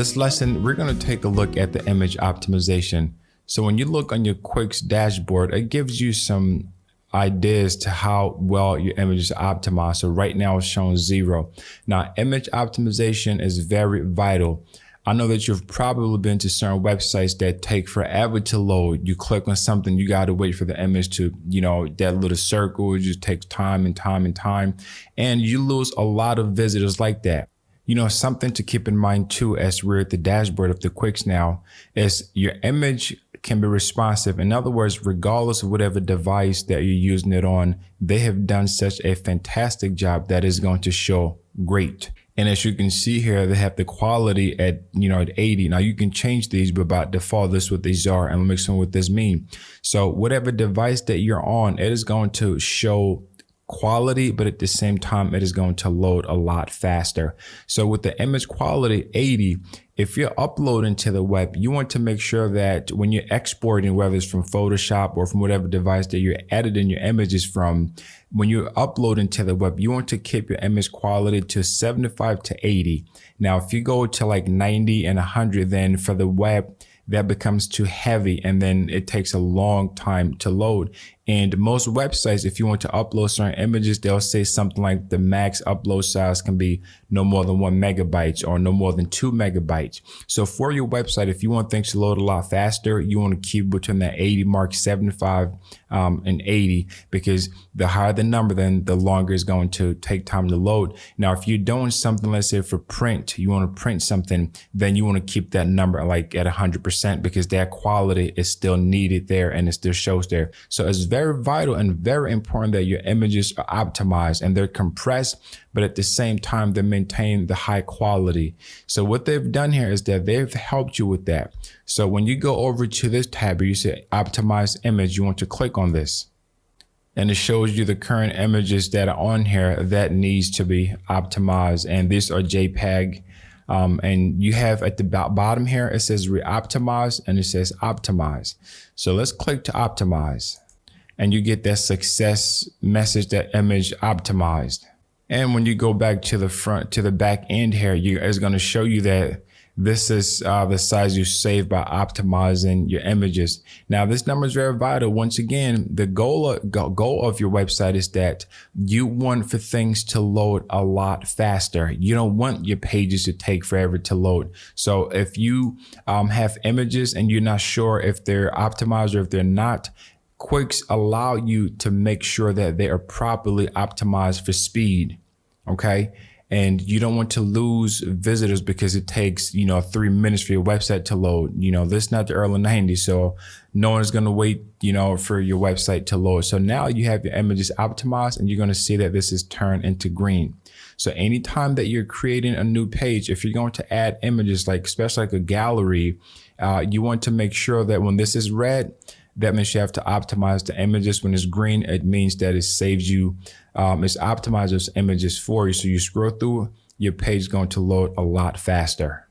this lesson, we're going to take a look at the image optimization. So when you look on your Quix dashboard, it gives you some ideas to how well your image is optimized. So right now it's showing 0. Now, image optimization is very vital. I know that you've probably been to certain websites that take forever to load. You click on something, you got to wait for the image to, that little circle, it just takes time and time and time. And you lose a lot of visitors like that. Something to keep in mind too, as we're at the dashboard of the Quix now, is your image can be responsive. In other words, regardless of whatever device that you're using it on, they have done such a fantastic job that is going to show great. And as you can see here, they have the quality at, at 80. Now you can change these, but by default, this is what these are. And let me explain what this means. So whatever device that you're on, it is going to show quality, but at the same time, it is going to load a lot faster. So with the image quality 80, if you're uploading to the web, you want to make sure that when you're exporting, whether it's from Photoshop or from whatever device that you're editing your images from, when you're uploading to the web, you want to keep your image quality to 75 to 80. Now, if you go to like 90 and 100, then for the web, that becomes too heavy, and then it takes a long time to load. And most websites, if you want to upload certain images, they'll say something like the max upload size can be no more than 1 megabyte or no more than 2 megabytes. So for your website, if you want things to load a lot faster, you want to keep between that 80 mark, 75 and 80, because the higher the number, then the longer it's going to take time to load. Now, if you're doing something, let's say for print, you want to print something, then you want to keep that number like at 100%, because that quality is still needed there and it still shows there. So it's very vital and very important that your images are optimized and they're compressed, but at the same time, they maintain the high quality. So what they've done here is that they've helped you with that. So when you go over to this tab where you say optimize image, you want to click on this. And it shows you the current images that are on here that needs to be optimized. And these are JPEG. And you have at the bottom here, it says re-optimize and it says optimize. So let's click to optimize. And you get that success message, that image optimized. And when you go back to the front, to the back end here, it's going to show you that this is the size you save by optimizing your images. Now, this number is very vital. Once again, the goal of your website is that you want for things to load a lot faster. You don't want your pages to take forever to load. So if you have images and you're not sure if they're optimized or if they're not, Quix allow you to make sure that they are properly optimized for speed, okay? And you don't want to lose visitors because it takes, 3 minutes for your website to load. This is not the early 90s, so no one is going to wait, for your website to load. So now you have your images optimized and you're going to see that this is turned into green. So anytime that you're creating a new page, if you're going to add images, like especially like a gallery, you want to make sure that when this is red, that means you have to optimize the images. When it's green, it means that it saves you, it's optimized those images for you. So you scroll through, your page is going to load a lot faster.